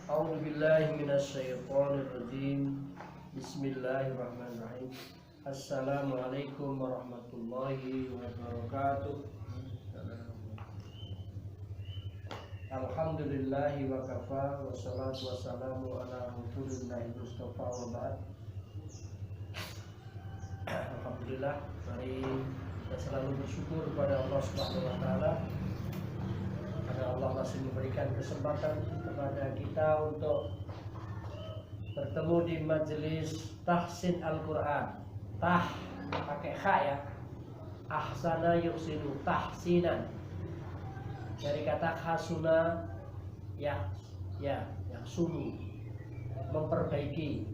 A'udzu billahi minasyaitonir rajim. Bismillahirrahmanirrahim. Assalamualaikum warahmatullahi wabarakatuh. Alhamdulillahi wa kafa wa salatu wassalamu ala Rasulillahi Mustafa wa ba'd. Alhamdulillah, mari kita selalu bersyukur kepada Allah Subhanahu wa taala karena Allah masih memberikan kesempatan kepada kita untuk bertemu di majelis tahsin Al-Quran. Pakai kha ya. Ahsana yuhsinu tahsinan. Dari kata hasuna ya sunu, memperbaiki.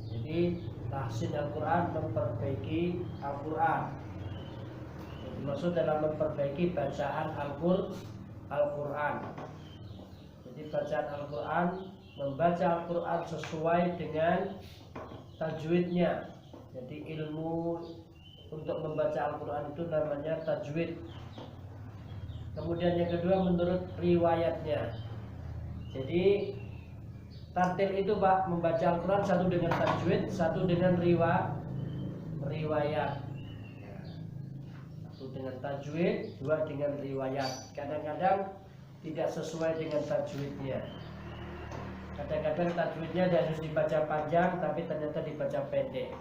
Jadi tahsin Al-Quran, memperbaiki Al-Quran. Maksud dalam memperbaiki bacaan Al-Quran. Jadi bacaan Al-Quran, membaca Al-Quran sesuai dengan tajwidnya. Jadi ilmu untuk membaca Al-Quran itu namanya tajwid. Kemudian yang kedua menurut riwayatnya. Jadi tartil itu Pak, membaca Al-Quran satu dengan tajwid, satu dengan riwayat. Satu dengan tajwid, dua dengan riwayat. Kadang-kadang tidak sesuai dengan tajwidnya. Kadang-kadang tajwidnya harus dibaca panjang tapi ternyata dibaca pendek.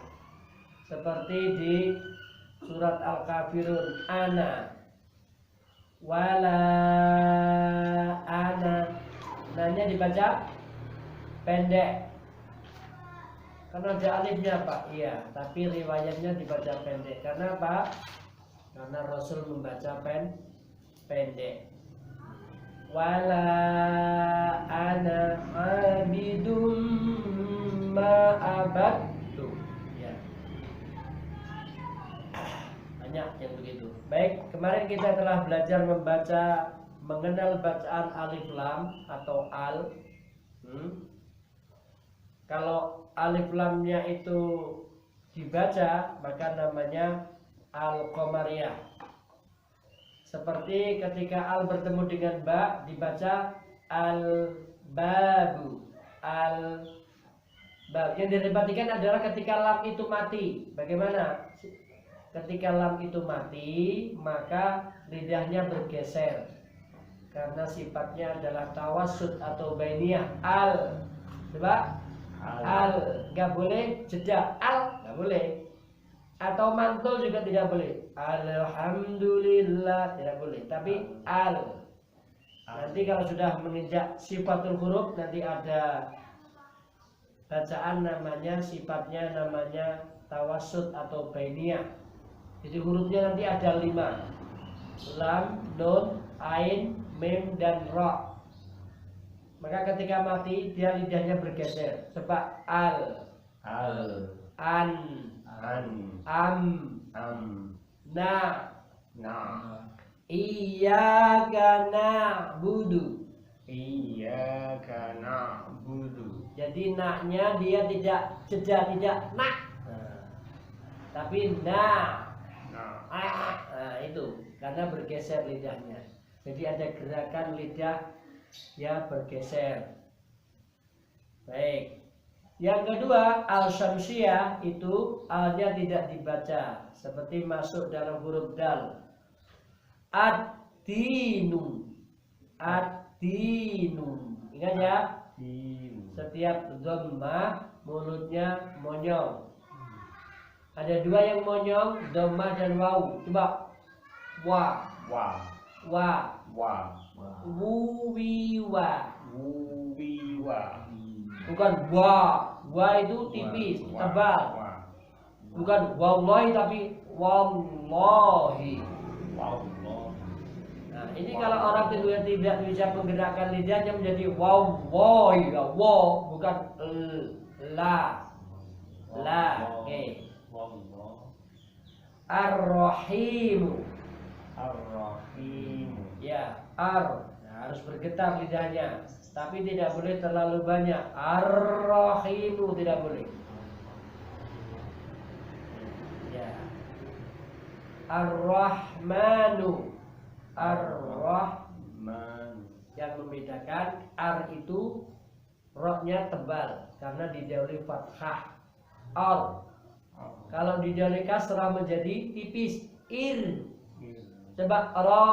Seperti di surat Al-Kafirun, ana wala ana, nanya dibaca pendek karena ada alifnya Pak. Iya, tapi riwayatnya dibaca pendek. Karena apa? Karena Rasul membaca pendek. Wala ana abidum ma abadtu. Ya. Banyak yang begitu. Baik, kemarin kita telah belajar mengenal bacaan alif lam atau al. Kalau alif lamnya itu dibaca maka namanya al-qamariyah. Seperti ketika al bertemu dengan ba dibaca al-babu. Al-bab. Yang diperhatikan adalah ketika lam itu mati. Bagaimana? Ketika lam itu mati, maka lidahnya bergeser. Karena sifatnya adalah tawassut atau bainiyah. Al. Coba. Al. Gak boleh jeda. Al. Gak boleh. Atau mantul juga tidak boleh. Alhamdulillah tidak boleh. Tapi al. Nanti kalau sudah menginjak sifatul huruf, nanti ada bacaan namanya, sifatnya namanya tawassut atau bainiyah. Jadi hurufnya nanti ada 5. Lam, nun, ain, mim, dan ra. Maka ketika mati dia lidahnya bergeser. Coba al, an, am, na, iyyaka na'budu. Jadi naknya dia tidak jeda, tidak nak, tapi na. Itu karena bergeser lidahnya. Jadi ada gerakan lidah ya bergeser. Baik. Yang kedua, al-syamsiyah itu alnya tidak dibaca, seperti masuk dalam huruf dal. Ad-dinu. Ingat ya? Setiap dhammah mulutnya monyong. Ada 2 yang monyong, dhammah dan waw. Coba. Wa. Wuwiwa. Bukan wa. Wa itu tipis, tebal. Bukan wallahi tapi wallahi. Nah, ini kalau orang kedua tidak bisa menggerakkan lidahnya menjadi wallahi, wa bukan la. Oke. Ar-Rahimu. Ya, ar. Nah, harus bergetar lidahnya, tapi tidak boleh terlalu banyak. Ar-Rahimu tidak boleh. Ya. Ar-Rahmanu. Ar-Rahman. Yang membedakan ar itu Roknya tebal karena didahului fathah. Or. Kalau didahului kasrah menjadi tipis. Ir. Coba ro.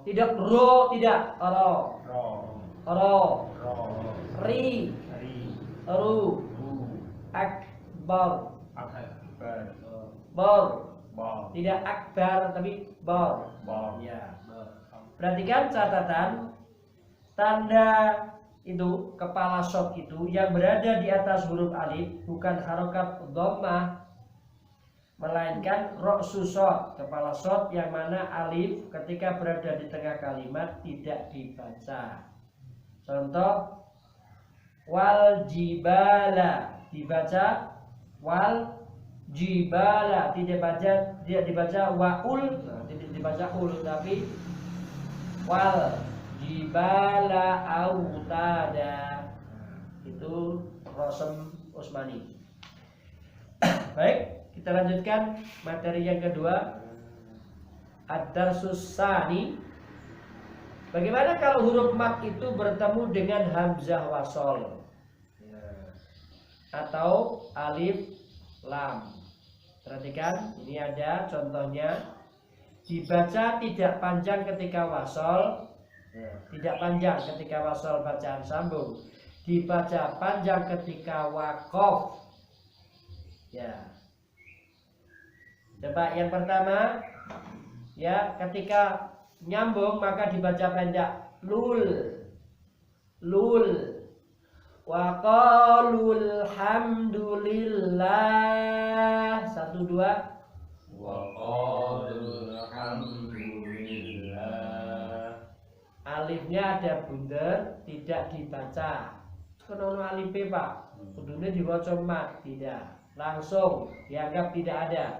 Tidak ro, tidak ro. Ri. Ru. Akbar. Bor. Tidak akbar tapi bor. Ya. Perhatikan catatan tanda itu kepala shot itu yang berada di atas huruf alif bukan harokat dhammah melainkan ra'su shot, kepala shot yang mana alif ketika berada di tengah kalimat tidak dibaca. Contoh wal jibala dibaca wal jibala, tidak dibaca waul, tidak dibaca ul tapi wal jibala autada. Itu Rosem Usmani. Baik, kita lanjutkan materi yang kedua, ad-darsus tsani. Bagaimana kalau huruf mat itu bertemu dengan hamzah wasol atau alif lam? Perhatikan, ini ada contohnya. Dibaca tidak panjang ketika wasol, tidak panjang ketika wasol bacaan sambung. Dibaca panjang ketika wakof. Ya. Coba yang pertama, ya, ketika nyambung maka dibaca pendek lul. Wa qalul hamdulillah. 1 2. Wa qalul hamdulillah. Alifnya ada bundar, tidak dibaca. Kono alif Pak. Kudune diwaca mat, tidak. Langsung dianggap tidak ada.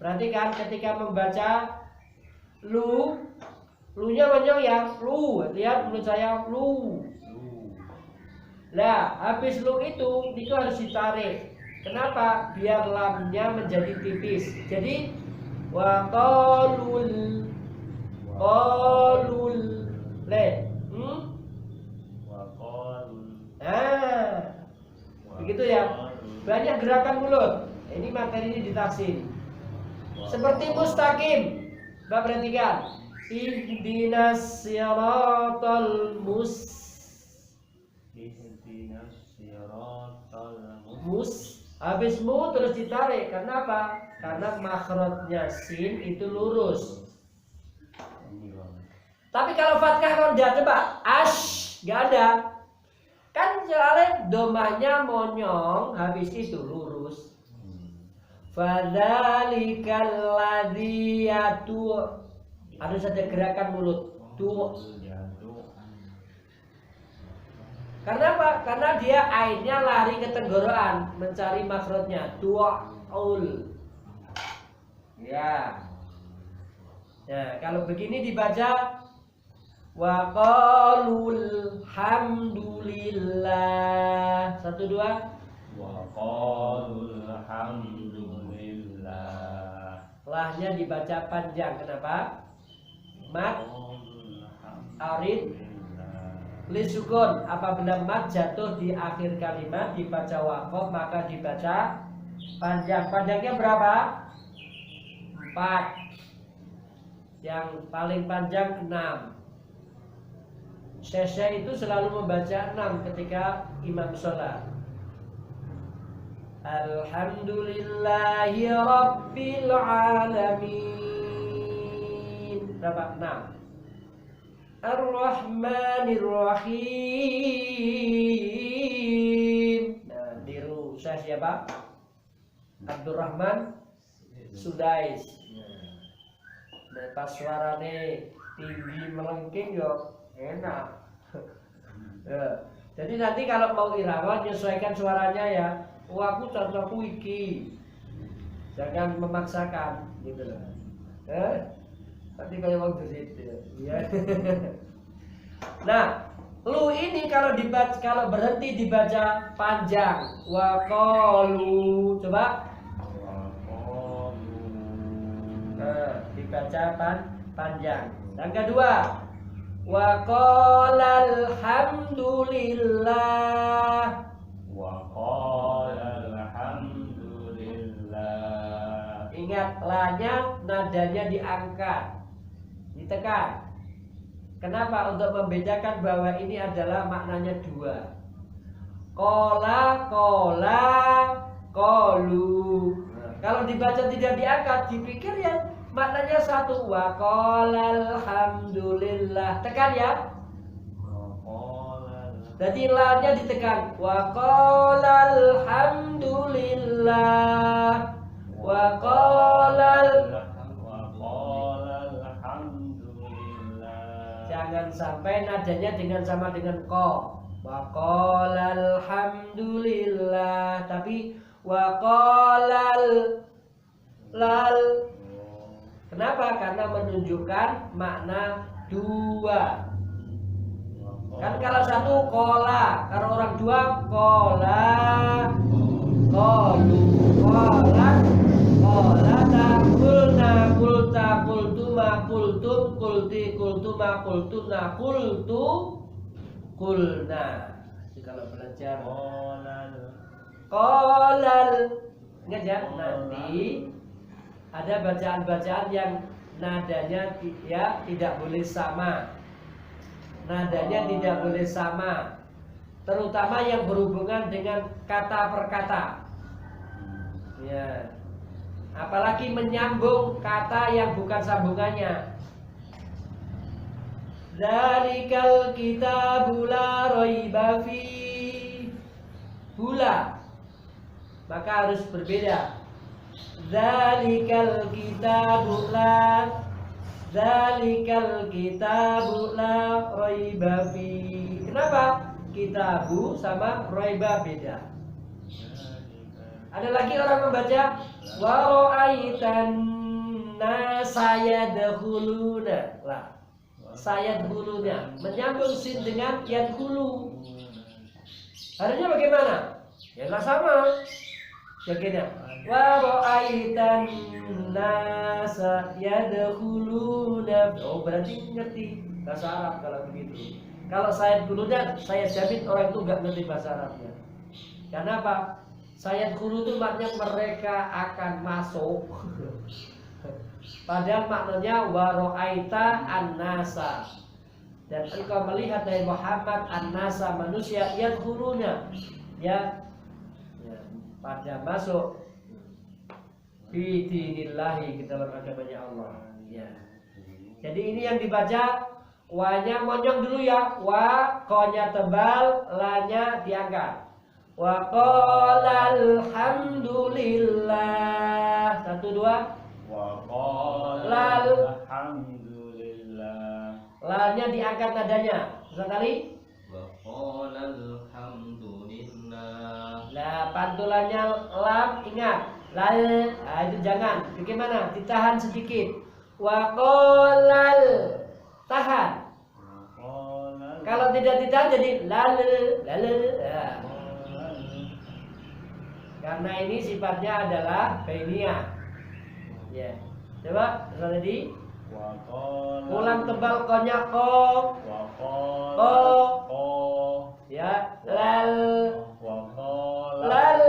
Perhatikan ketika membaca lu-nya menyong ya, lu. Lihat mulut saya, lu. Lah, habis lu itu harus ditarik. Kenapa? Biar lamnya menjadi tipis. Jadi wa qalul le. Wa qalul. Nah, begitu ya. Banyak gerakan mulut. Ini materi ini ditafsir. Seperti mustaqim. Coba perhatikan. Ihdinas siratal habis mu terus ditarik. Kenapa? Karena makhrajnya sin itu lurus. Tapi kalau fathah ronda, coba ash nggak ada. Kan soalnya domanya monyong, habis itu lurus. Fadzalikal ladzi yatu. Harus ada gerakan mulut. Karena apa? Karena dia ainnya lari ke tenggorokan mencari makhrajnya. Tu'ul. Ya. Nah, kalau begini dibaca wa qalul hamdulillah. 1 2. Wa qalul hamdulillah. Lahnya dibaca panjang. Kenapa? Mat arid lisukun. Apabila mat jatuh di akhir kalimat dibaca waqaf maka dibaca panjang. Panjangnya berapa? 4. Yang paling panjang 6. Syekh itu selalu membaca 6 ketika imam sholat. Alhamdulillahi rabbil alamin. Berapa? 6. Ar-Rahmanir Rahim. Nah, diru saya siapa? Abdurrahman Sudais. Nah, pas suarane tinggi melengking yo enak. Ya. Jadi nanti kalau mau irama menyesuaikan suaranya ya. Oh, aku cocokku iki. Jangan memaksakan gitu loh. Nanti kayak mau berit ya. Nah, lu ini kalau berhenti dibaca panjang. Wa qalu. Coba. Nah, dibaca panjang. Yang kedua, Wa qala alhamdulillah. Wa qala alhamdulillah. Ingat, lanya nadanya diangkat, ditekan. Kenapa? Untuk membedakan bahwa ini adalah maknanya dua. Kola, kolu. Kalau dibaca tidak diangkat, dipikir ya maknanya satu. Wa qala alhamdulillah. Tekan ya. Jadi lanya ditekan. Wa qala alhamdulillah. Wa qala alhamdulillah. Jangan sampai nadanya sama dengan ko. Wa qala alhamdulillah, tapi wa qala lal. Kenapa? Karena menunjukkan makna dua. Kan kalau satu kola, kalau orang dua kola, kolu, kola, takulna, kulta, kultuma, kultum, kulti, kultuma, kultuna, kulna. Jadi kalau belajar kolal, ingat ya, nanti ada bacaan-bacaan yang nadanya ya tidak boleh sama. Nadanya tidak boleh sama, terutama yang berhubungan dengan kata per kata. Ya. Apalagi menyambung kata yang bukan sambungannya. Dzalikal kitabu la raiba fi. Bula. Maka harus berbeda. Dzalikal kitabu la raiba fi. Kenapa? Kitabu sama raiba beda. Ada lagi orang membaca wa ra'aitan nasayadkhuluna. Lah, sayadkhuluna menyambung sin dengan yadkhulu. Harusnya bagaimana? Ya enggak sama. Jadinya wa ra'aitan nasayadkhuluna. Oh, berarti ngerti bahasa Arab kalau begitu. Kalau sayadkhuluna, saya jamin orang itu enggak ngerti bahasa Arabnya. Karena apa? Sayat guru itu maknanya mereka akan masuk. Padahal maknanya waro'aita an-nasa. Dan engkau melihat dari Muhammad an-nasa manusia yang gurunya ya, pada masuk fi dinillahi, ke dalam agamanya Allah ya. Jadi ini yang dibaca wa-nya monyong dulu ya. Wa, ko-nya tebal, la-nya diangkat. Wa qala alhamdulillah. 1 2. Wa qala alhamdulillah. Lalnya diangkat nadanya. Sekali. Wa qala alhamdulillah. Lah pantulannya lam, ingat. Lal, nah, itu jangan. Bagaimana? Ditahan sedikit. Wa qala, tahan. Kalau tidak ditahan jadi lal. Ya. Karena ini sifatnya adalah bainiyah. Ya. Coba tadi. Ulang tebal konya ko. Ko. Ya. Lal. Lal.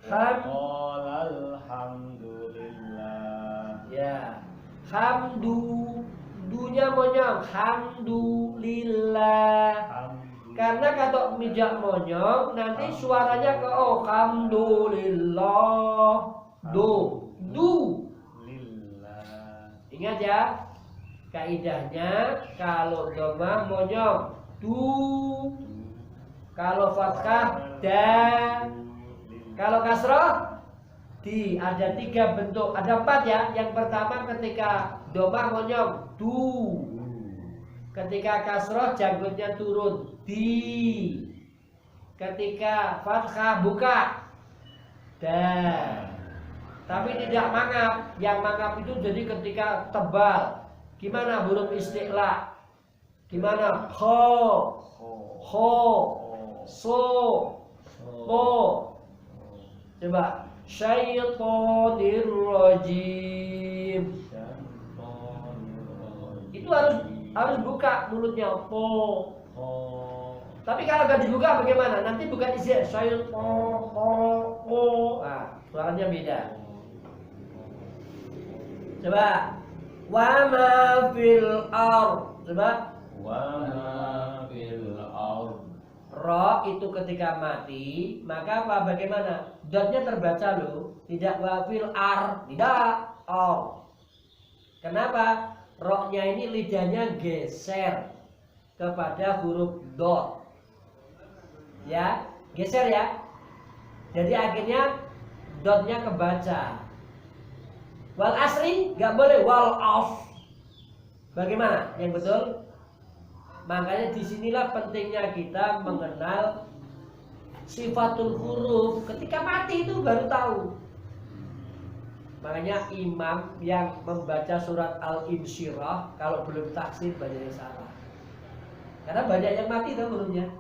Alhamdulillah. Ya. Hamdu. Dunya monyong. Hamdulillah. Karena kata mijak monyong nanti suaranya ke oh, alhamdulillah. Du. Ingat ya, kaidahnya kalau dhamma monyong du, kalau fathah da, kalau kasroh di. Ada 3 bentuk, ada 4 ya. Yang pertama ketika dhamma monyong du, ketika kasroh janggutnya turun di, ketika fathah buka da. Tapi tidak mangap. Yang mangap itu jadi ketika tebal. Gimana huruf istiqla? Gimana? Ho, so, ko. Coba. Syaitonir rajim. Itu harus harus buka mulutnya po. Oh. Tapi kalau nggak dibuka bagaimana? Nanti bukan isi saya po. Nah, suaranya beda. Coba wa ma fil ard. Coba Wa ma fil ard. ro itu ketika mati, maka apa bagaimana? Dotnya terbaca loh, tidak wa fil ard, tidak or. Kenapa? Ro-nya ini lidahnya geser kepada huruf dot. Ya, geser ya. Jadi akhirnya dotnya kebaca. Wal asri nggak boleh wal off. Bagaimana? Yang betul? Makanya disinilah pentingnya kita mengenal sifatul huruf. Ketika mati itu baru tahu. Makanya imam yang membaca surat Al-Insyirah kalau belum taksir banyak yang salah. Karena banyak yang mati tuh hurufnya.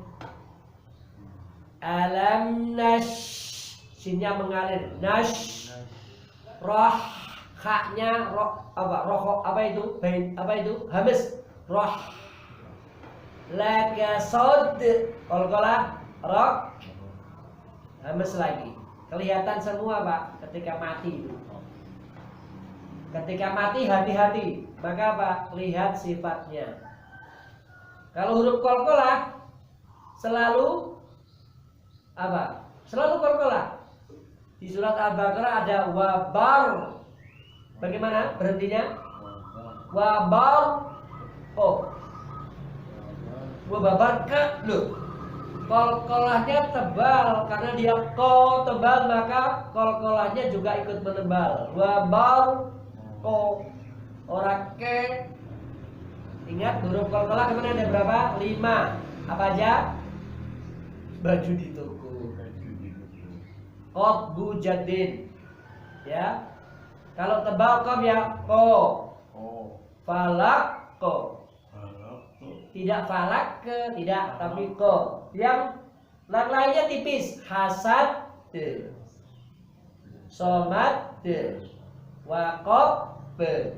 Alam nash, sinnya mengalir, nash, roh, haknya roh apa? Roh apa itu? Bain apa itu? Hamis, roh. Laka sod, kolkolah, roh, hamis lagi. Kelihatan semua Pak ketika mati itu. Ketika mati hati-hati. Maka apa? Lihat sifatnya. Kalau huruf kolkolah selalu apa? Selalu kolkolah. Di surat Al-Baqarah ada wabar. Bagaimana berhentinya? Wabar. Oh. Wabar ke loh. Kolkolahnya tebal karena dia ko tebal maka kolkolahnya juga ikut menebal. Wabar ko orang ke. Ingat huruf kolkolah kemana ada berapa? 5. Apa aja? Baju di toko. Qotbu jadin. Ya. Kalau tebal kom ya ko. Falak ko. Tidak falak ke, tidak, tapi ko. Yang lainnya tipis. Hasad de. Somat de. Wakob be.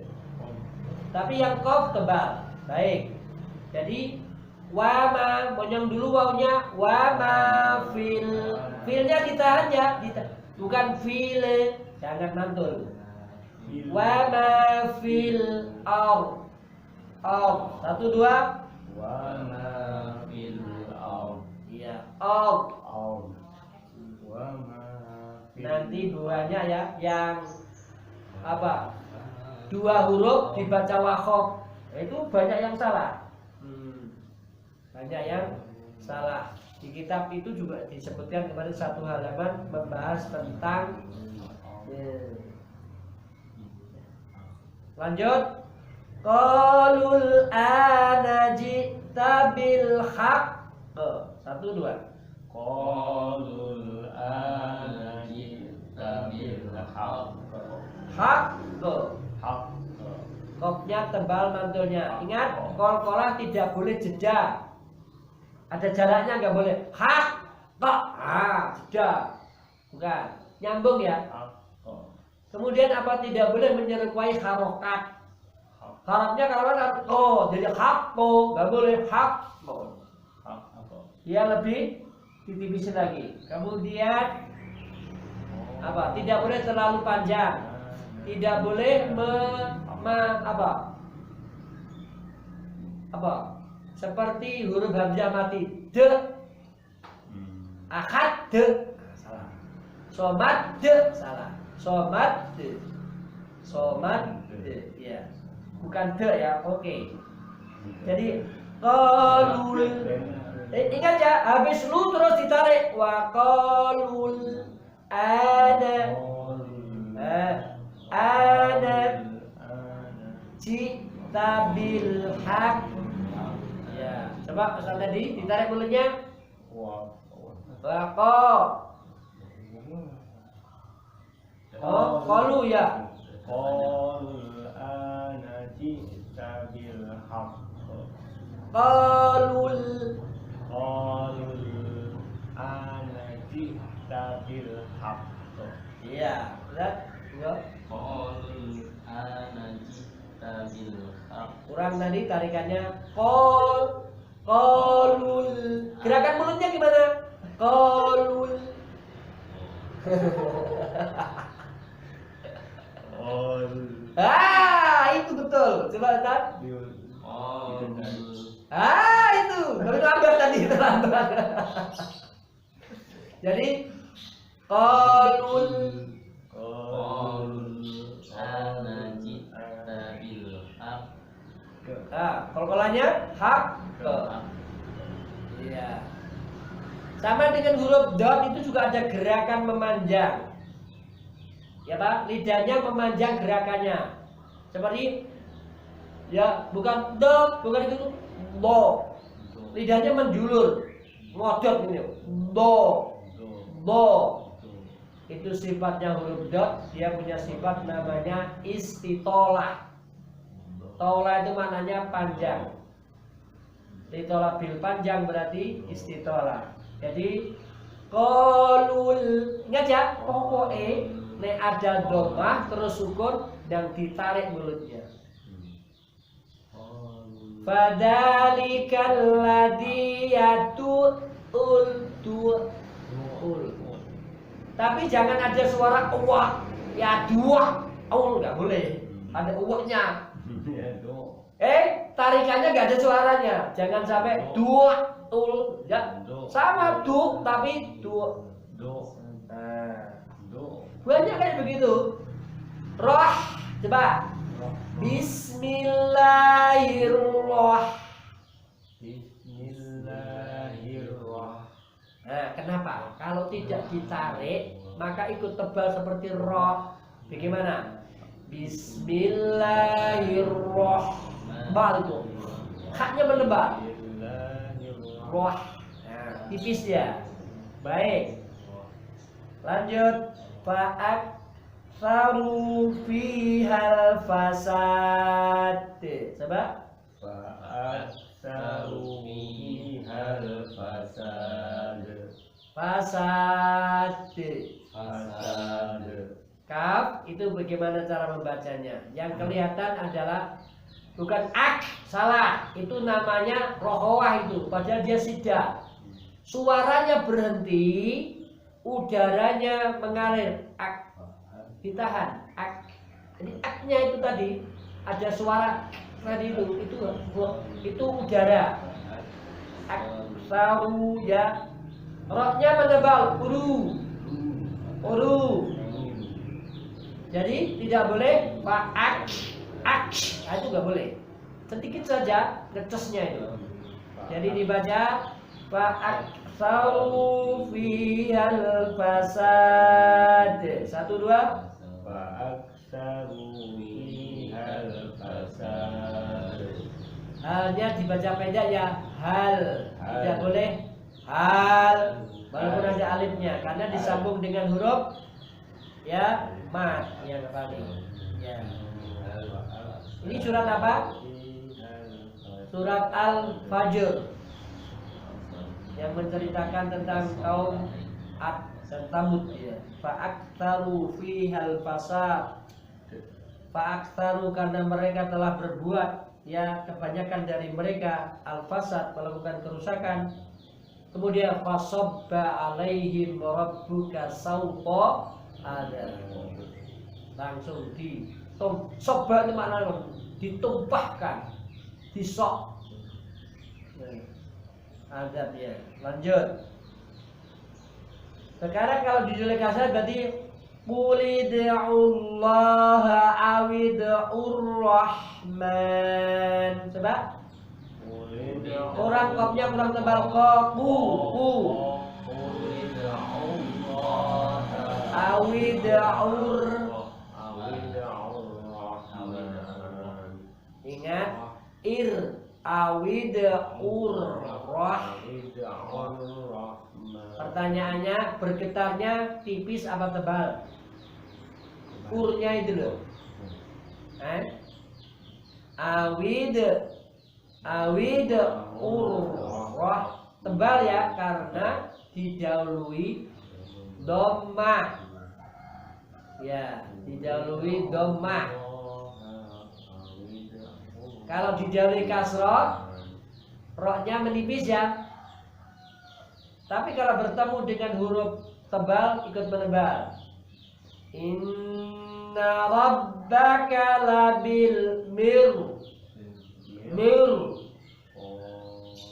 Tapi yang kof tebal. Baik. Jadi wama, monyong dulu wawnya. Wama fil. Filnya ditahan ya, bukan file. Jangan mantul. Wama fil ard. Satu dua. Wama fil ard. Iya, ard. Wama fil. Nanti duanya ya, yang apa? Dua huruf dibaca wakob. Itu banyak yang salah. Banyak yang salah. Di kitab itu juga disebutkan kemarin satu halaman membahas tentang lanjut. Qalul anaji tabil haq. Satu dua. Qalul anaji tabil haq. Haq. Haq. Kopnya tebal mantulnya. Ingat, kolkolah tidak boleh jeda. Ada jaraknya nggak boleh. Hak, kok, jeda. Bukan. Nyambung ya. Kemudian apa tidak boleh menyerupai harokat. Harapnya kalau kan jadi hakko, nggak boleh hakko. Dia lebih ditipisin lagi. Kemudian apa? Tidak boleh terlalu panjang. Tidak boleh apa? Seperti huruf hamzah mati de, akad de, salah. Somat de, salah. Somat de, ya. Bukan de ya, oke. Jadi qalul, ingat ya, habis lu terus ditarik wa qalul ana Cita bil haq. Ya, coba pesan tadi ditarik mulutnya. Waqo. Qalu ya. Qalul ana cita bil haq. Qalul ana cita bil haq. Iya, lihat. Qalul ana jita bil haq. Kurang tadi tarikannya kolul. Gerakan mulutnya gimana? Kolul. Itu betul. Coba lihat. Itu. Tapi lambat tadi, itu lambat. Jadi kolul. Kol-kolannya hak ke. Iya. Sama dengan huruf dot itu juga ada gerakan memanjang. Ya Pak, lidahnya memanjang gerakannya. Seperti ya, bukan dot, bukan itu do. Lidahnya menjulur, ngodot ini. Do. Itu sifatnya huruf dot, dia punya sifat namanya istitolah. Tola itu maknanya panjang. Istitolah bil panjang berarti istitolah. Jadi kolul, ingat ya, pokoknya nek ada domah terus sukun dan ditarik mulutnya. Fadzalikal ladzi yatul. Tapi jangan ada suara uwak, ya dua, nggak boleh. Ada uwaknya. Tarikannya nggak ada suaranya. Jangan sampai dua, ya sama du, tapi du. Banyak kayak begitu. Roh, coba. Bismillahirrahmanirrahim. Nah, kenapa? Kalau tidak ditarik, maka ikut tebal seperti roh. Bagaimana? Bismillahirrahmanirrahim. Itu haknya menebal. Roh. Nah, tipis ya. Baik. Lanjut. Fa'aktsaru fihal fasad. Coba. Fa'aktsaru fihal fasad. Fasad. Kaf itu bagaimana cara membacanya? Yang kelihatan adalah bukan ak, salah. Itu namanya rohowah itu, padahal dia sidah. Suaranya berhenti, udaranya mengalir. Ak, ditahan. Ak. Jadi aknya itu tadi ada suara tadi itu udara. Ak, saru ya. Rohnya menebal, uru. Jadi tidak boleh ak, itu nggak boleh. Sedikit saja ngecesnya itu. Jadi dibaca fa'aktsaru fihal fasad. 1, 2. Fa'aktsaru fihal fasad. Halnya dibaca pendek ya, hal. Tidak boleh hal, walaupun ada alifnya, karena disambung dengan huruf ya mat yang paling. Ya. Ini surat apa? Surat Al-Fajr yang menceritakan tentang kaum Ad dan Thamud ya. Fa'aktsaru fihal fasad. Fa'aktsaru karena mereka telah berbuat ya, kebanyakan dari mereka al-fasad, melakukan kerusakan. Kemudian fasobba alaihim rabbuka sauqa ada, langsung sobba itu maknanya ditumpahkan, disok. Adab ya. Lanjut. Sekarang kalau didelegasikan berarti qulid'ullaha awid'ur-rahman. Coba. Kurang kopnya kurang tebal ku. Ingat Pertanyaannya bergetarnya tipis apa tebal? Urnya itu loh. Tebal ya, karena didahului dhammah. Ya, didahului dhammah. Kalau didahului kasroh, roknya menipis ya. Tapi kalau bertemu dengan huruf tebal ikut menebal. Inna rabbaka labil mir.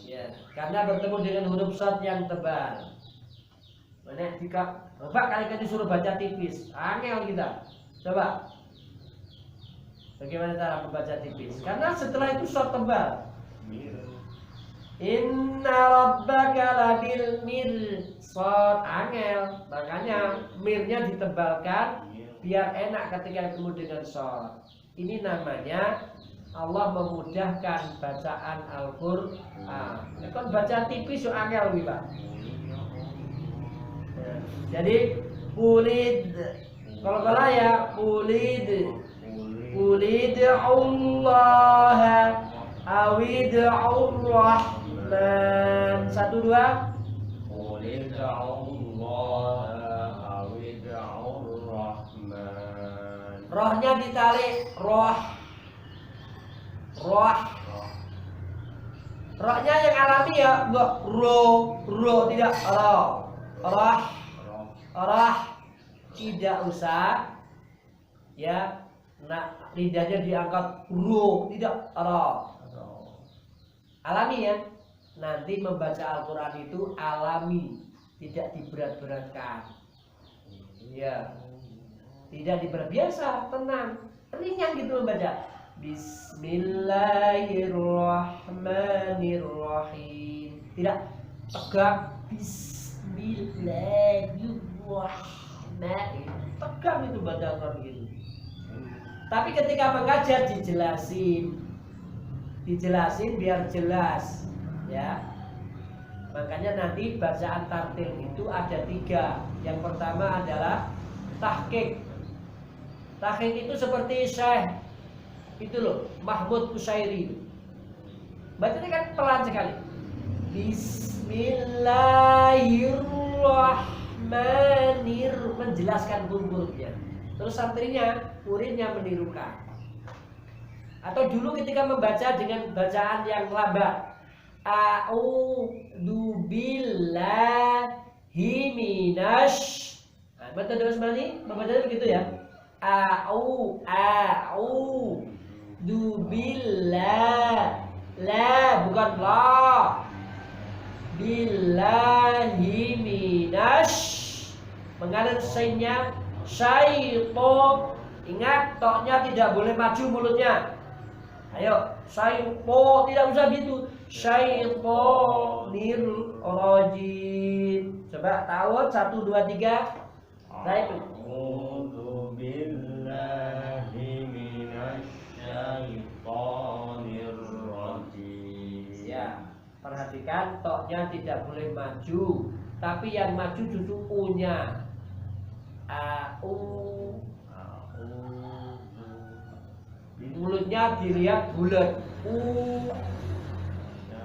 Ya, karena bertemu dengan huruf shad yang tebal. Mana jika coba kali disuruh baca tipis, angel kita. Coba. Bagaimana cara membaca tipis? Karena setelah itu shad tebal. Inna rabbaka labil mirsad, angel. Makanya mirnya ditebalkan biar enak ketika ketemu dengan shad. Ini namanya Allah memudahkan bacaan Al-Qur'an. Kan baca tipis yo angel wi, Pak. Jadi ulid, kalau ya ulid Allah awid'ur rahman. 1 2 ulid Allah awid'ur rahman. Rohnya ditarik, roh. Rohnya yang alami ya, enggak ro tidak roh. Tidak usah ya, lidahnya diangkat ro, tidak roh. Alami ya. Nanti membaca Al-Qur'an itu alami, tidak diberat-beratkan. Ya. Tidak diberat, biasa, tenang, ringan gitu membaca. Bismillahirrahmanirrahim. Tidak tegak. Bismillahirrahmanirrahim. Tegak itu baca Al-Qur'an gitu. Tapi ketika mengajar dijelasin biar jelas ya. Makanya nanti bacaan tartil itu ada 3. Yang pertama adalah tahqiq. Tahqiq itu seperti Syekh itu loh, Mahmud Qusairi. Bacanya kan pelan sekali. Bismillahirrahmanirrahim, menjelaskan huruf-hurufnya. Terus santrinya, muridnya menirukan. Atau dulu ketika membaca dengan bacaan yang lambat, a'udzu billahi minasy. Metode Usmani membacanya begitu ya. Dubillah, la bukan la, billahi minasy, mengalir sainnya syaiton. Ingat toknya tidak boleh maju mulutnya. Ayo, syaiton, tidak usah gitu. Syaitonir rajim. Coba tahun 1 2 3. Saya itu. A'udzu billahi minasyaitonir rajim. Ya, perhatikan toknya tidak boleh maju, tapi yang maju justru u-nya. Mulutnya dilihat bulat.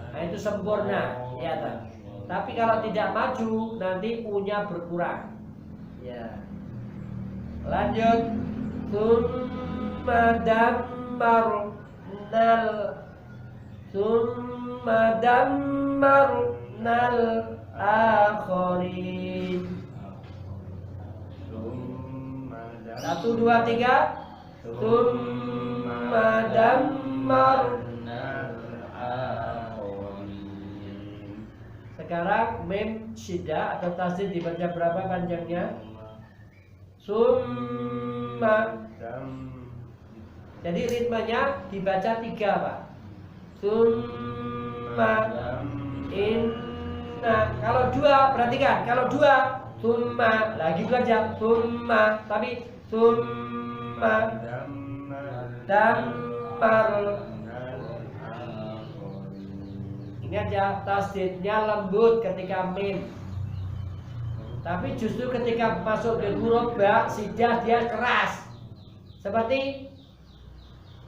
Nah, itu sempurna, ya tak? Tapi kalau tidak maju nanti u-nya berkurang. Ya. Lanjut. Summa dammarnal akhirin. 1 2 3. Summa dammarnal akhirin. Sekarang mim syiddah atau tasdid dibaca berapa panjangnya? Summa. Jadi ritmenya dibaca 3, Pak. Summa inna. Kalau 2, perhatikan. Kalau 2 summa lagi gitu aja. Summa, tapi summa dammar. Ini aja tasdidnya lembut ketika mim. Tapi justru ketika masuk ke huruf ba, syiddah dia keras. Seperti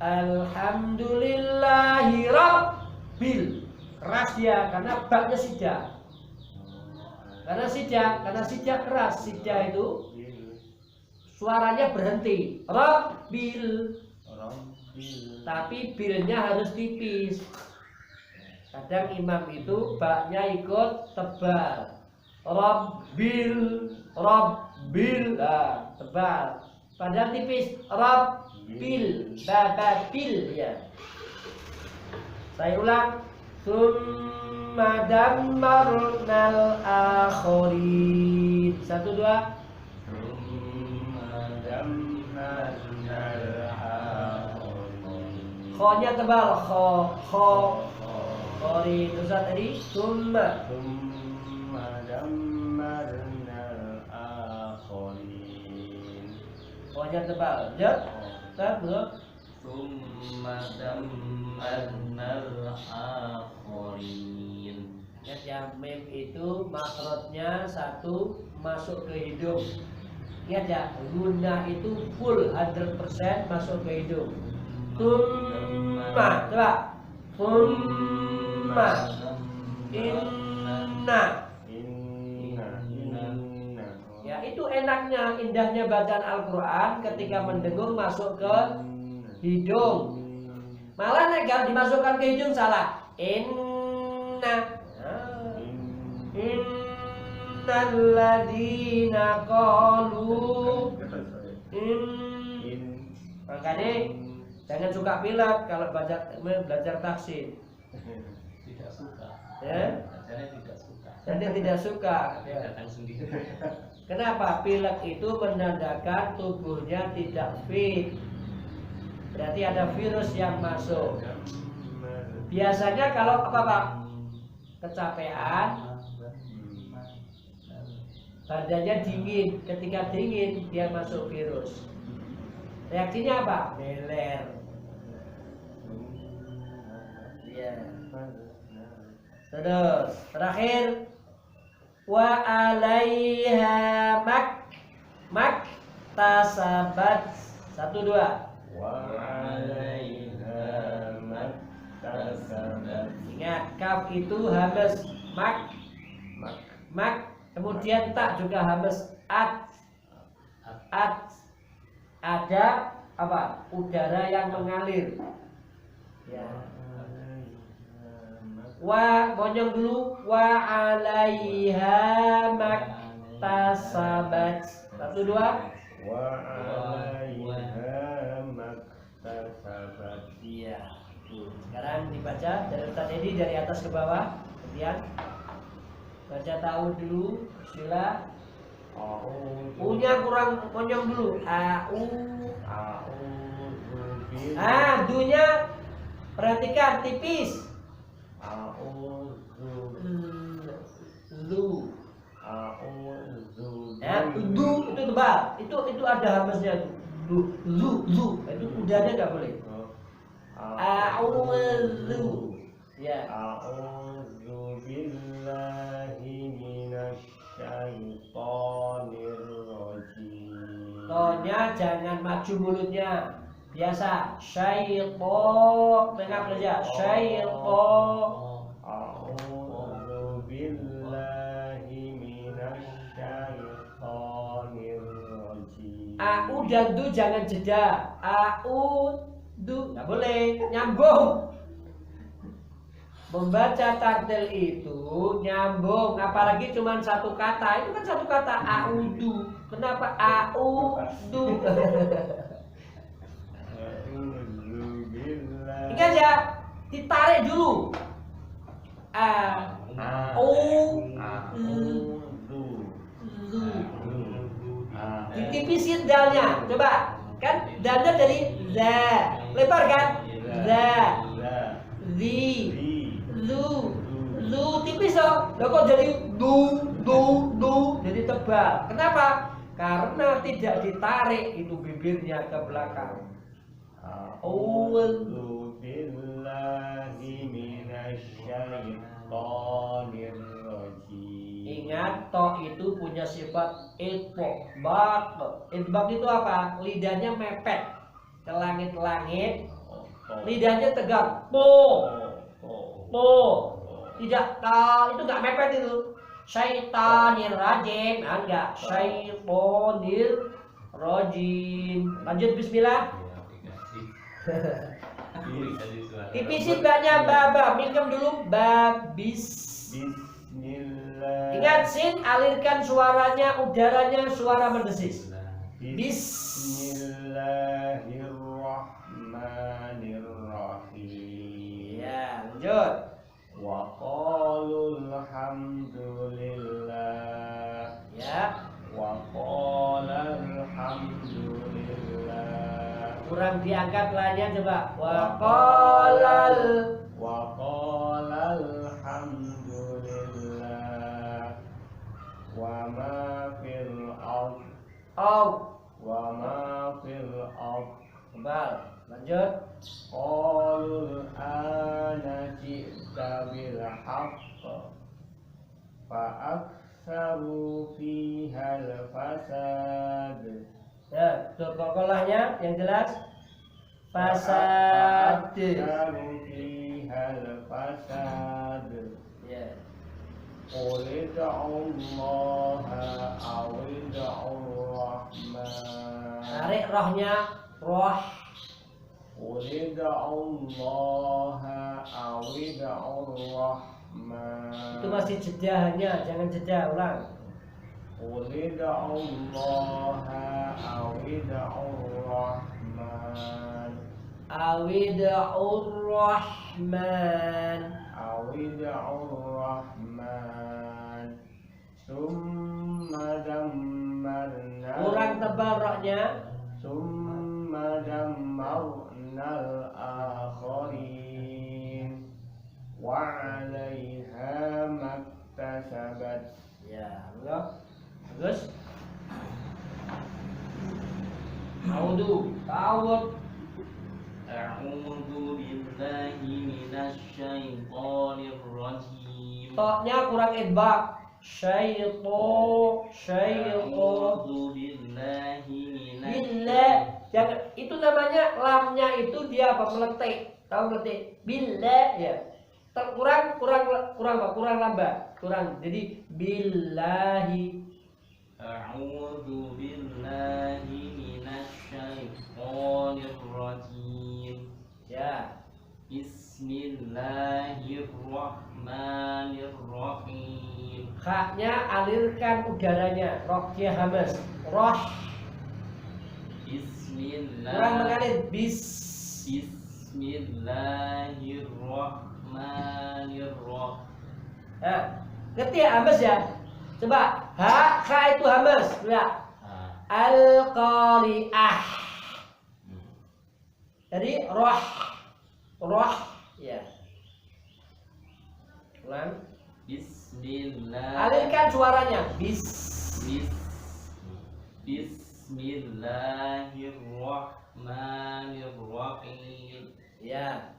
Alhamdulillahi Rabbil. Keras dia karena ba-nya syiddah. Karena syiddah keras. Syiddah itu suaranya berhenti. Rabbil. tapi bilnya harus tipis. Kadang imam itu baknya ikut tebal. Rabbil, tebal. Padahal tipis. Rabbil, babil ya. Saya ulang. Summa dammarnal akhirin. 1, 2. Kho-nya tebal. Kho. Khori. Terus tadi summa dammarnal akhirin. Kho-nya tebal. Ya. Belum. Summa dammarnal akhirin. Ingat ya, mim itu makrotnya 1 masuk ke hidung. Ingat ya, guna itu full 100% masuk ke hidung. Summa, coba. Summa inna. Ya, itu enaknya, indahnya bacaan Al-Quran ketika mendengung masuk ke hidung. Malah kalau dimasukkan ke hidung salah. Inna. Innalladzina qalu makanya jangan suka pilek kalau belajar tafsir. Tidak suka. Ya? Tidak suka. Jadi tidak suka. Datang sendiri. Kenapa? Pilek itu menandakan tubuhnya tidak fit. Berarti ada virus yang masuk. Biasanya kalau apa? Kecapean, badannya dingin. Ketika dingin dia masuk virus. Reaksinya apa? Meler. Ya. Terus terakhir wa alaiha mak tasabat. 1, 2. Wa alaiha maktasabat. Ingat, kaf itu hamas mak, kemudian tak juga hamas at. Ada apa? Udara yang mengalir. Ya. Wa monyong dulu. Wa alaiha maktasabat. 1, 2. Wa alaiha maktasabat. Iya. Sekarang dibaca dari Ustaz Edi dari atas ke bawah. Kemudian baca tahu dulu. Bismillah. U-nya kurang monyong dulu. Du-nya perhatikan tipis. Lu. Ya, du itu tebal. Itu ada hamasnya tuh. Lu. Itu udahnya enggak boleh. A'udzu. Ya. A'udzu billahi minasy syaitonir rajim. To-nya jangan maju mulutnya. Biasa. Syaiton. Tengah saja. Syaiton. A'udzu billahi minasy syaitonir rajim. Au dan du jangan jeda. Du nggak boleh nyambung. Membaca tartil itu nyambung, apalagi cuma satu kata. Itu kan satu kata audu. Kenapa audu? Ini aja ditarik dulu. Ditipisin dalnya. Coba kan dalnya dari za. Lebar kan? Za. Zi. Lu tipis dong. Lah kok jadi du jadi tebal. Kenapa? Karena tidak ditarik itu bibirnya ke belakang. A'udzu billahi minasy syaitonir rajim. Ingat, to itu punya sifat itbaq. Itbaq itu apa? Lidahnya mepet ke langit-langit. Lidahnya tegak. Po. Tidak, itu enggak mepet itu. Syaitanir rajim, enggak. Syaitonir rajim. Lanjut bismillah. Tipisin banyak baba, minum dulu babis. Bismillah. Ingat sin, alirkan suaranya, udaranya suara mendesis. Bis. Bismillahirrahmanirrahim. Ya, lanjut. Wa qalul hamdulillah. Ya, Wa qalal hamdulillah. kurang diangkat lainnya coba. Wa qalal. Wa qalal hamdulillah. Wa ma fil ard. Oh, Wa ma fil ard. kembal. Lanjut. Qalul ana ji'ta bil haqq fa aktsaru fiha al fasad. Ya, tuh kolahnya yang jelas. Fa Fasad. aktsaru fiha al fasad. Ya. Qul id'ullaha aw id'ur-rahman. Tarik rohnya, roh. Qul id'ullaha aw id'ur-rahman. Itu masih jeda hanya, jangan jeda, ulang. Qul id'ullaha aw id'ur-rahman. Awid'ur rahman. Aw id'ur-rahman. Summa dammarna. Kurang tebal rohnya. Summa dammarnal akharin. Wa 'alaiha maktasabat. Ya, Allah. Bagus. Audu, ta'awud. A'udzu billahi minasyaitonir rajim. Toknya kurang idbak. Syaiton. A'udzu billahi Billah. minasyaitonir Jangan, itu namanya lamnya itu dia apa? Meletik. Tahu meletik? Billah ya. Kurang lambat. Kurang. Jadi billahi. A'udzu billahi minasyaitonir rajim. Ya. Bismillahirrahmanirrahim. Haknya alirkan udaranya. Rohnya hamas. Roh. Kurang mengalir. Bis. Bismillahirrahmanirrahim. Nah, ngerti ya hamas ya? Coba. Ha itu hamas. Lihat. Al-qari'ah. Jadi roh. Roh. Ya. Ulang. Bismillah. Alirkan suaranya. Bis. Bismillahirrahmanirrahim. Ya.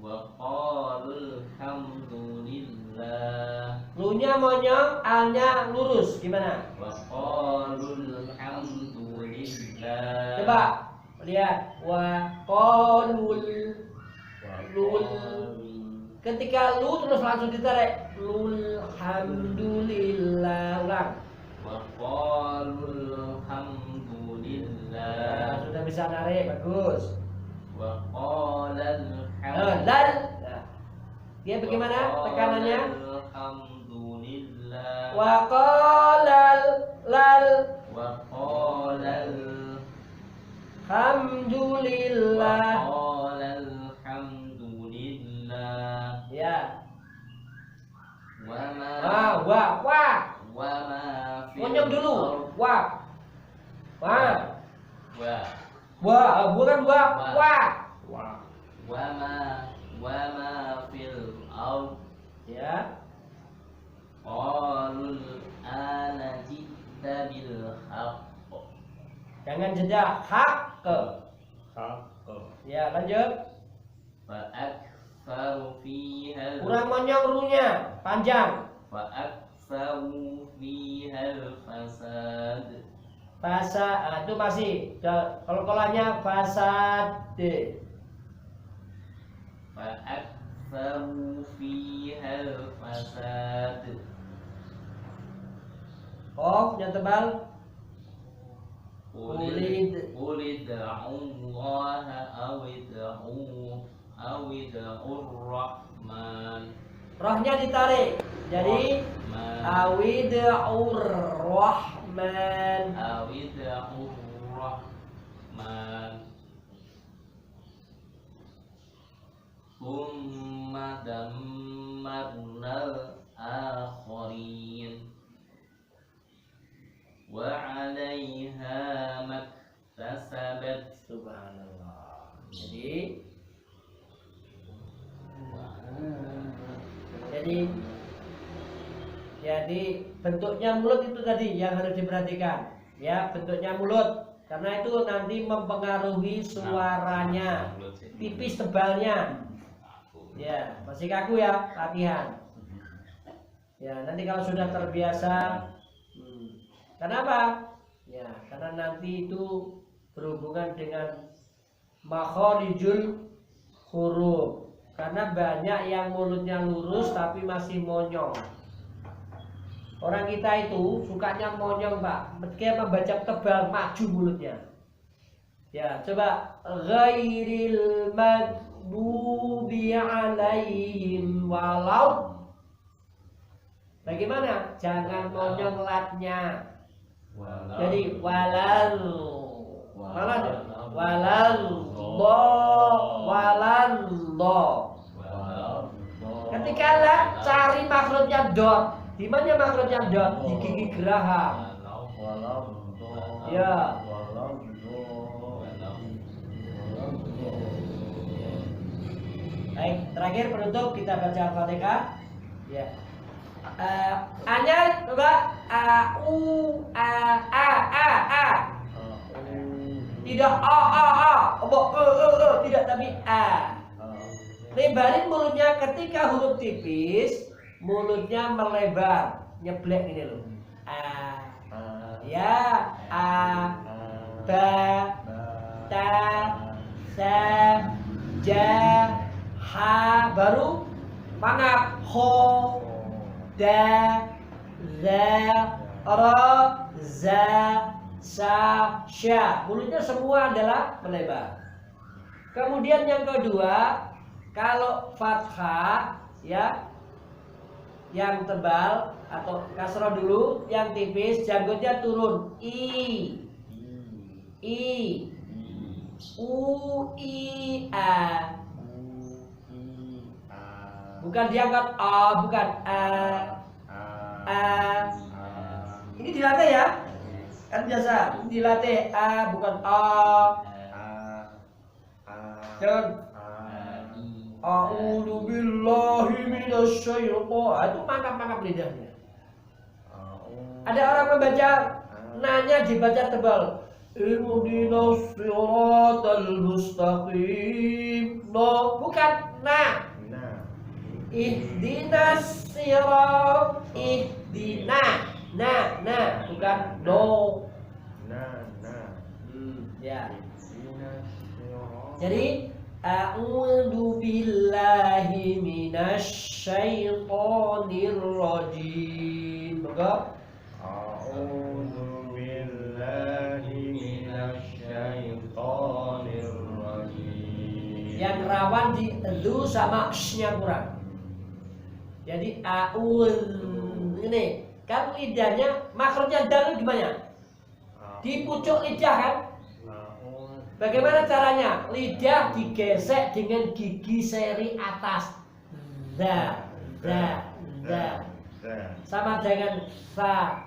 Wa qalul hamdulillah. Lu-nya monyong, al-nya lurus. Gimana? Wa qalul hamdulillah. Coba lihat. Wa qalul. Lul. Ketika lu terus langsung ditarik. Lul hamdulillah. Ulang. Wa qalul hamdulillah. Sudah bisa narik, bagus. Wa qalal Lal. Nah. Dia bagaimana tekanannya? Alhamdulillah. Wa qalal lal. Wa qalal Hamdulillah. Alhamdulillah. Ya. Wa ma Wa. wa ma fil Monyong dulu. ard. Wa. Bukan wa. Wa Wa ma fil ard. Ya. Qalul ana ji'ta bil haqq. Jangan jeda. Hak ke. haqq. Ya, lanjut. Fa aktsaru fiha Kurang monyong runya, panjang. fa aktsaru fiha fasad. Itu masih. Kalau kolanya fasad. Fa aktsaru fiha fasad. Yang tebal. قل ادعوا الله أو ادعوا الرحمن. Rohnya ditarik. Jadi awid'ur rahman. Awid'ur rahman. Thumma dammarnal akhirin wa 'alaiha maktasabat. Subhanallah. Jadi bentuknya mulut itu tadi yang harus diperhatikan. Ya, bentuknya mulut. Karena itu nanti mempengaruhi suaranya. Tipis tebalnya. Ya, masih kaku ya, latihan. Ya, nanti kalau sudah terbiasa. Kenapa? Ya, karena nanti itu berhubungan dengan makharijul huruf. Karena banyak yang mulutnya lurus tapi masih monyong. Orang kita itu sukanya monyong, Pak. Meski membaca tebal, maju mulutnya. Ya, coba ghairil maghdubi alaihim walau. Bagaimana? Jangan monyong latnya. Jadi walal do. Ketika cari makhrajnya dot. Di mana makhrajnya dot? Di gigi geraham. Ya. Baik, terakhir penutup kita baca Al-Fatihah. Ya. A-nya coba A-U A. Tidak A. Tidak, tapi A. Lebarin mulutnya ketika huruf tipis, mulutnya melebar, nyeblek ini loh. A. Ya, A. Ba. Ta. Sa. Ja. Ha. Baru mangap. Ho. Da. Za. Ra. Za. Sa. Sya. Mulutnya semua adalah melebar. Kemudian yang kedua, kalau fathah ya yang tebal atau kasrah dulu, yang tipis janggutnya turun. I. U. I. A. Bukan diangkat A, bukan A. Ini dilatih ya. Kan biasa dilatih A bukan A. Jangan a'udzu billahi minasy syaithan. Itu mangkap-mangkap lidahnya. Ada orang membaca nanya dibaca tebal. Ihdinas siratal mustaqim. No, bukan na. Ihdinas sirat. Ihdina. Na, bukan no. Ya. Jadi a'udzu billahi minasy syaithanir rajim. Maka a'udzu billahi minasy syaithanir rajim. Yang rawan di lu sama sh-nya kurang. Jadi ini kan lidahnya makhrajnya dal gimana? Di pucuk lidah kan? Bagaimana caranya? Lidah digesek dengan gigi seri atas. Za. Sama dengan sa.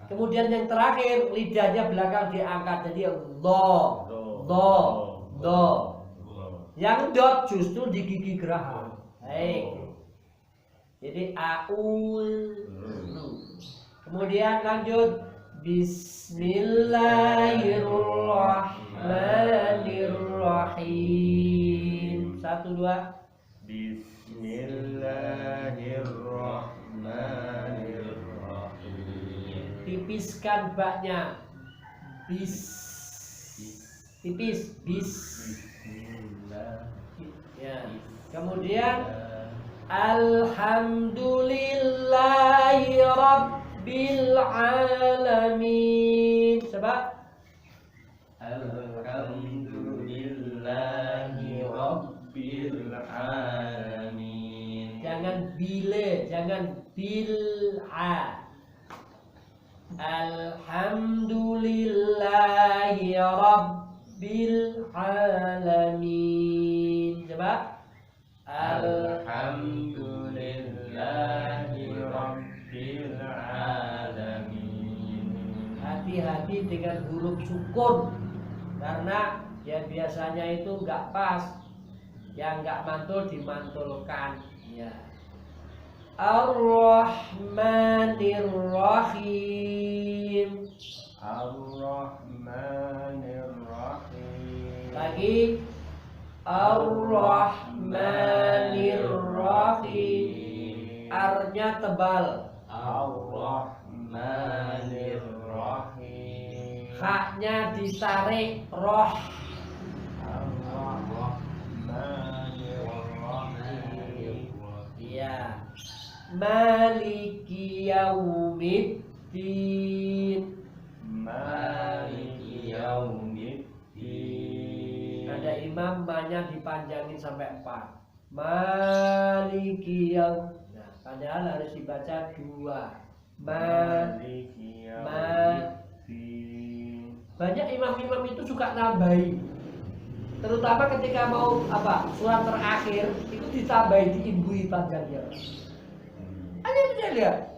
Kemudian yang terakhir lidahnya belakang diangkat jadi do. Yang dot justru di gigi geraham. Baik. Jadi aul. Kemudian lanjut. Bismillahirrahmanirrahim. 1, 2. Bismillahirrahmanirrahim. Tipiskan baknya. Tipis. Ya. Kemudian alhamdulillahi rabbil alamin. Coba. Alhamdulillahi rabbil alamin. Jangan bile, jangan bil'a. Alhamdulillahi rabbil alamin. Coba. Alhamdulillahi rabbil alamin. Hati-hati dengan huruf sukun, karena ya biasanya itu nggak pas, yang nggak mantul dimantulkan. Ya. Ar-Rahmanir-Rahim. Ar-Rahmanir-Rahim. Lagi. Ar-Rahmanir-Rahim. R-nya tebal. Ar-Rahmanir-Rahim. H-nya ditarik. Roh. Ar-Rahmanir-Rahim. Iya. Maliki yaumiddin. Maliki yaumiddin. Ada imam banyak dipanjangin sampai 4. Maliki yaum. Nah, padahal harus dibaca 2. Maliki yaumiddin. Banyak imam-imam itu suka nambahi. Terutama ketika mau surat terakhir itu ditambahi, diimbui panjangnya. Ada bisa lihat.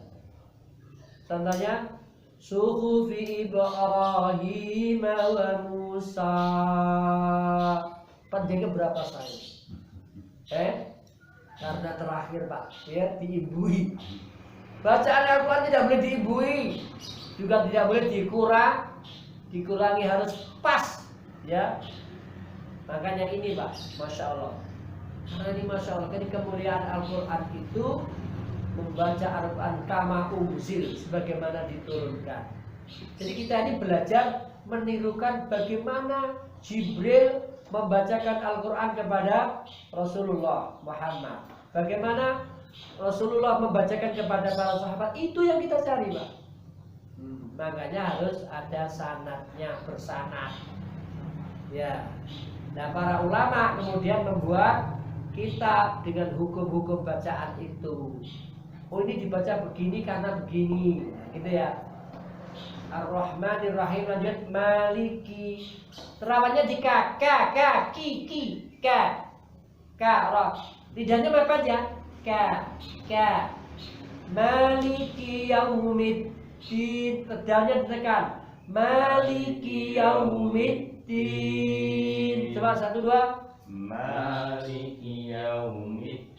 Contohnya Suhufi Ibrahim wa Musa. Panjangnya berapa saya? Karena terakhir Pak, biar diimbui. Bacaan Al-Quran tidak boleh diimbui, juga tidak boleh dikurangi, harus pas, ya. Makanya ini Pak, Masya Allah. Karena ini Masya Allah, jadi kemuliaan Al-Quran itu membaca Al-Quran kama unzil, sebagaimana diturunkan. Jadi kita ini belajar menirukan bagaimana Jibril membacakan Al-Quran kepada Rasulullah Muhammad. Bagaimana Rasulullah membacakan kepada para sahabat, itu yang kita cari Pak. Makanya harus ada sanadnya, bersanad. Ya. Nah, para ulama kemudian membuat kitab dengan hukum-hukum bacaan itu. Oh, ini dibaca begini karena begini, gitu ya. Ar-Rahmanir-Rahim, lanjut Maliki. Terawannya di K, K, Ra. Lidahnya mepet ya. K. Maliki yaumiddin. Pedalnya ditekan. Maliki yaumiddin. Coba 1, 2. Maliki yaumiddin.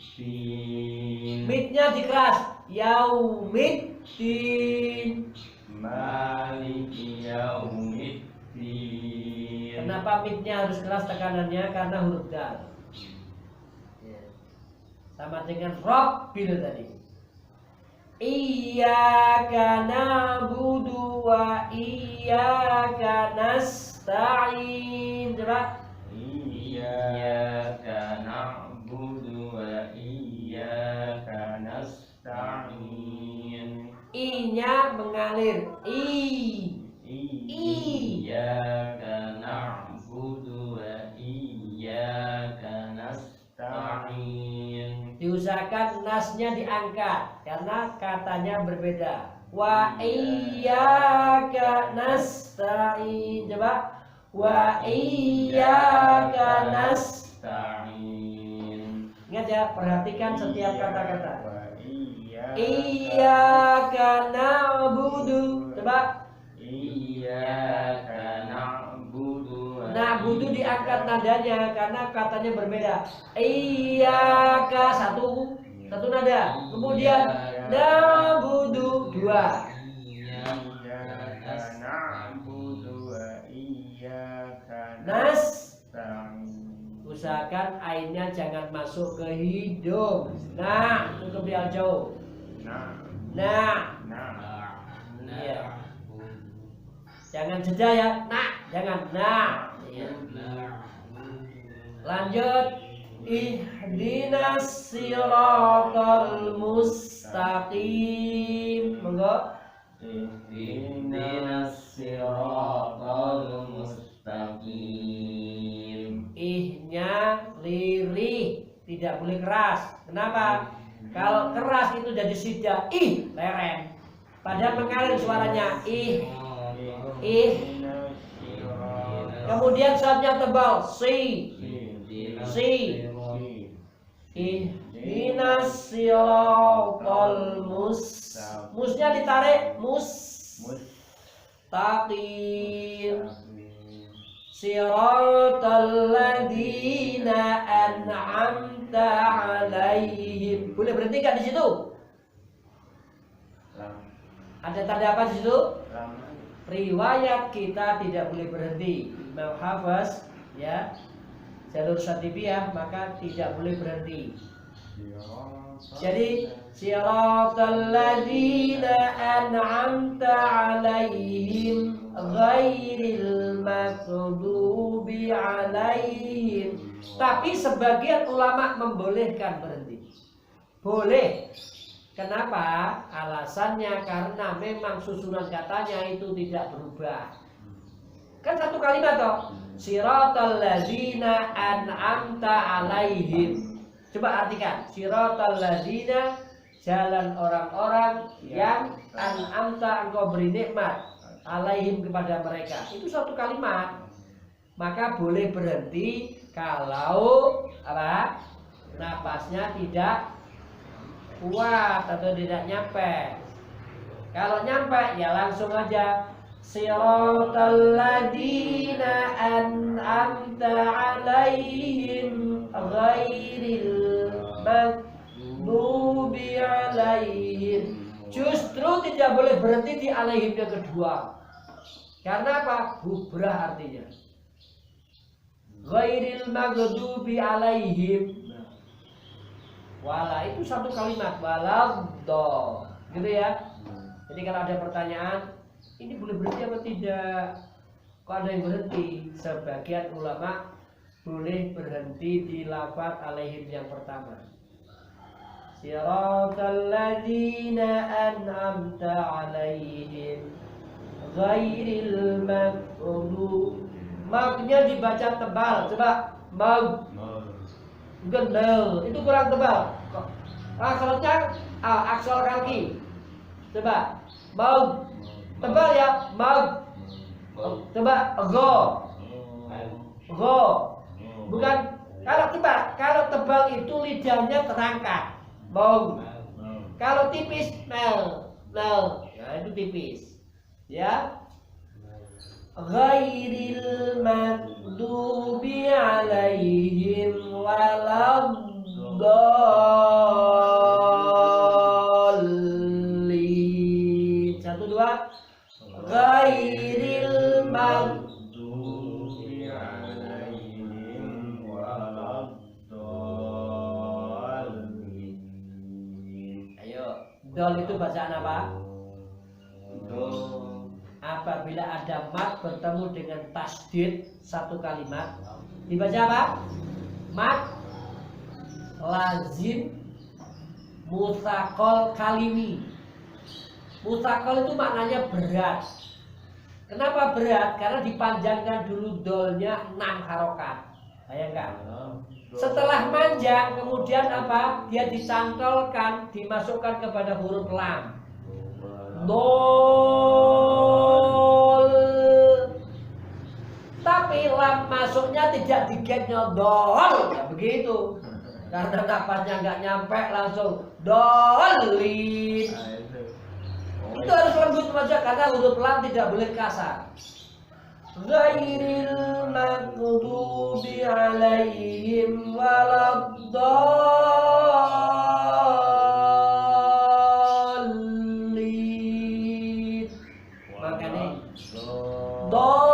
Midnya dikeras. Yaumiddin. Maliki yaumiddin. Kenapa midnya harus keras tekanannya? Karena huruf dal. Sama dengan Rabbil tadi. Iyyaka na'budu wa iyyaka nasta'in. Coba. Iyyaka na'budu wa iyyaka nasta'in. I-nya mengalir. Iyyaka na'budu wa iyyaka nasta'in. Diusahakan nasnya diangkat karena katanya berbeda. Wa iyyaka nasta'in. Coba. Wa iyyaka nasta'in. Ingat ya, perhatikan setiap kata-kata. Iyyaka na'budu. Coba. Iyyaka na'budu. Na'budu diangkat nadanya karena katanya berbeda. Iyyaka satu nada. Kemudian na'budu 2. Iyyaka na'budu wa iyyaka nasta'in. Usahakan ainnya jangan masuk ke hidung. Nah, cukup biar jauh. Nah. Iya. Jangan jeda ya. Nah, jangan. Nah. Iya. Lanjut. Ihdinas siratal mustaqim. Monggo. Ihdinas siratal mustaqim. Ihnya lirih, tidak boleh keras. Kenapa? Kalau keras itu jadi sida, leren. Padahal mengalir suaranya ih. Kemudian shadnya tebal, si. Ihdinas siratal musnya ditarik, mustaqim. Siratal ladzina an'amta 'alaihim. Boleh berhenti nggak di situ? Ada tanda apa di situ? Riwayat kita tidak boleh berhenti. Imam Hafaz ya, jalur Syatibiyah, maka tidak boleh berhenti. Jadi siratal ladzina an'amta 'alaihim ghairil maghdubi 'alaihim. Tapi sebagian ulama membolehkan berhenti. Boleh. Kenapa? Alasannya karena memang susunan katanya itu tidak berubah. Kan satu kalimat toh. Siratal ladzina an'amta 'alaihim. Coba artikan, siratal ladzina, jalan orang-orang yang an'amta, engkau beri nikmat, 'alaihim, kepada mereka. Itu satu kalimat. Maka boleh berhenti kalau apa? Napasnya tidak kuat atau tidak nyampe. Kalau nyampe ya langsung aja siratal ladzina an'amta 'alaihim ghairil maghdubi 'alaihim. Justru tidak boleh berhenti di 'alaihim yang kedua. Karena apa? Hubrah artinya. Ghairil maghdubi 'alaihim. Wala itu satu kalimat, waladdo, gitu ya. Jadi kalau ada pertanyaan, ini boleh berhenti apa tidak? Kok ada yang berhenti? Sebagian ulama boleh berhenti di lafaz 'alaihim yang pertama. Siratal ladzina an'amta 'alaihim ghairil maghdubi. Magnya dibaca tebal, coba mag. Gendel itu kurang tebal. Aksarnya aksar kaki. Coba mau tebal ya, mau. Coba go. Bukan kalau tebal itu lidahnya terangkat. Mau. Kalau tipis mel. Nah, itu tipis. Ya. Ghairil maghdubi 'alaihim waladdallin. 1 2. Ghairil maghdubi 'alaihim waladdallin. Ayo, dol itu bacaan apa? Apabila ada mat bertemu dengan tasdid satu kalimat, dibaca apa? Mat lazim mutsaqal kalimi. Mutsaqal itu maknanya berat. Kenapa berat? Karena dipanjangkan dulu dolnya 6 harokat. Bayangkan. Setelah panjang kemudian apa? Dia dicantolkan, dimasukkan kepada huruf lam. Dol. Tapi lam masuknya tidak digengnya dol, ya begitu. Karena napasnya nggak nyampe langsung dolin. Itu harus lembut saja karena huruf lam tidak boleh kasar. Ghairil maghdubi 'alaihim waladdallin. Makanya dolin.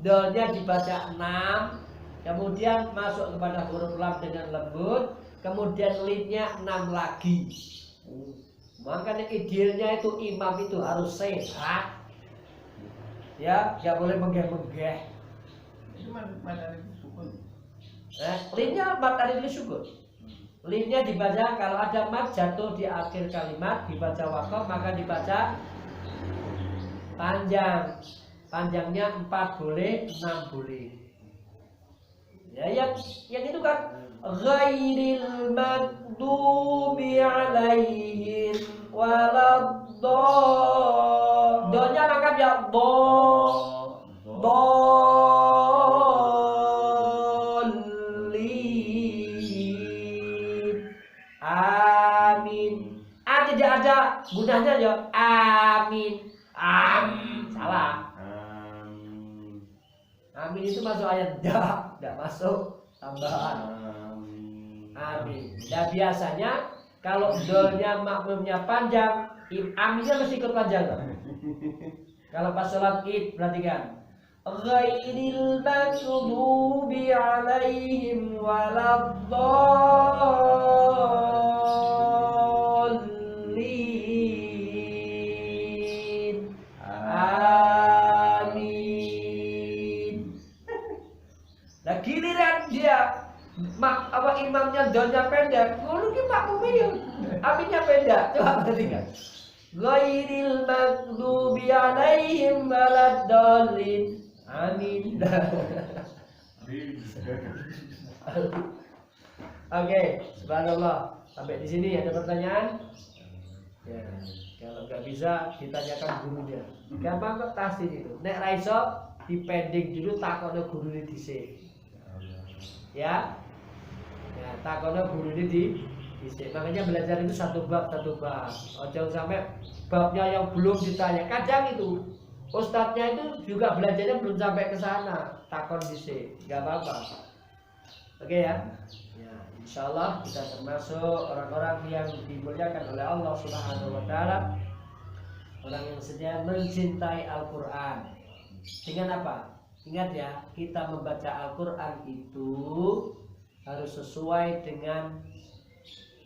Dolnya dibaca 6, kemudian masuk kepada huruf lam dengan lembut, kemudian linnya 6 lagi. Makanya idealnya itu imam itu harus sehat, ya, nggak boleh menggeh-menggeh. Itu mana itu sukun? Linnya mat tadi sukun. Linnya dibaca kalau ada mat jatuh di akhir kalimat dibaca waqaf, maka dibaca panjang. Panjangnya 4 boleh, 6 boleh. Ya, yang itu kan ghairil maghdubi alaihim waladdallin. Donya angkat ya dallin. Amin. Tidak ada gunanya ya. Amin. Salah. Amin itu masuk ayat tidak masuk tambahan. Amin. Dan biasanya kalau dolnya makmumnya panjang, aminnya mesti ikut panjang. Kalau pas sholat id perhatikan. Ghairil maghdubi alaihim waladdallin. Nah giliran dia imamnya dolnya pendek, ngono ki makmumnya aminnya pendek. Coba perhatikan. Ghairil maghdubi alaihim waladdallin. Amin. Oke, subhanallah. Sampai di sini ada pertanyaan? Ya, kalau nggak bisa ditanyakan gurunya. Gampang kok tasdid itu. Nek ra iso dipending dulu takono gurune dhisik. Ya, takono guru ini dhisik. Makanya belajar itu satu bab. Jangan sampai babnya yang belum ditanya. Kadang itu ustadznya itu juga belajarnya belum sampai ke sana. Takon dhisik, nggak apa-apa. Oke ya. Ya, insyaallah kita termasuk orang-orang yang dimuliakan oleh Allah Subhanahu wa taala. Orang yang sedia mencintai Al-Qur'an. Dengan apa? Ingat ya, kita membaca Al-Quran itu harus sesuai dengan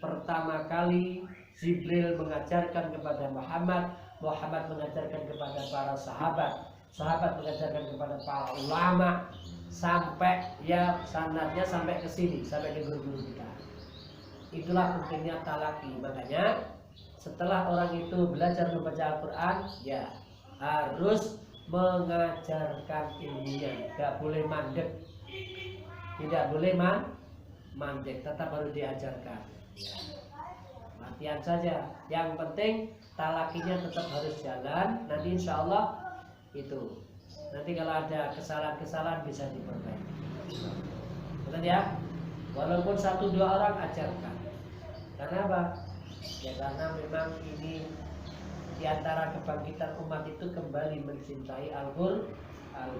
pertama kali Jibril mengajarkan kepada Muhammad, Muhammad mengajarkan kepada para sahabat, sahabat mengajarkan kepada para ulama, sampai ya sanadnya sampai ke sini, sampai ke guru-guru kita. Itulah pentingnya talaki. Makanya setelah orang itu belajar membaca Al-Quran, ya harus mengajarkan ilmunya, tidak boleh mandek, mandek, tetap harus diajarkan. Latihan saja, yang penting talakinya tetap harus jalan. Nanti insya Allah itu, nanti kalau ada kesalahan-kesalahan bisa diperbaiki. Betul ya? Walaupun 1-2 orang ajarkan. Karena apa? Ya karena memang ini di antara kebangkitan umat itu kembali mencintai Al-Qur'an.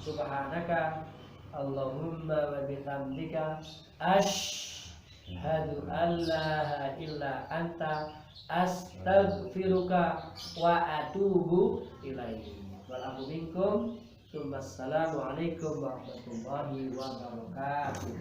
Subhanaka Allahumma wa bihamdika asyhadu an la ilaha illa anta astaghfiruka wa atubu ilaik. Wal afu minkum. Wassalamu alaikum warahmatullahi wabarakatuh.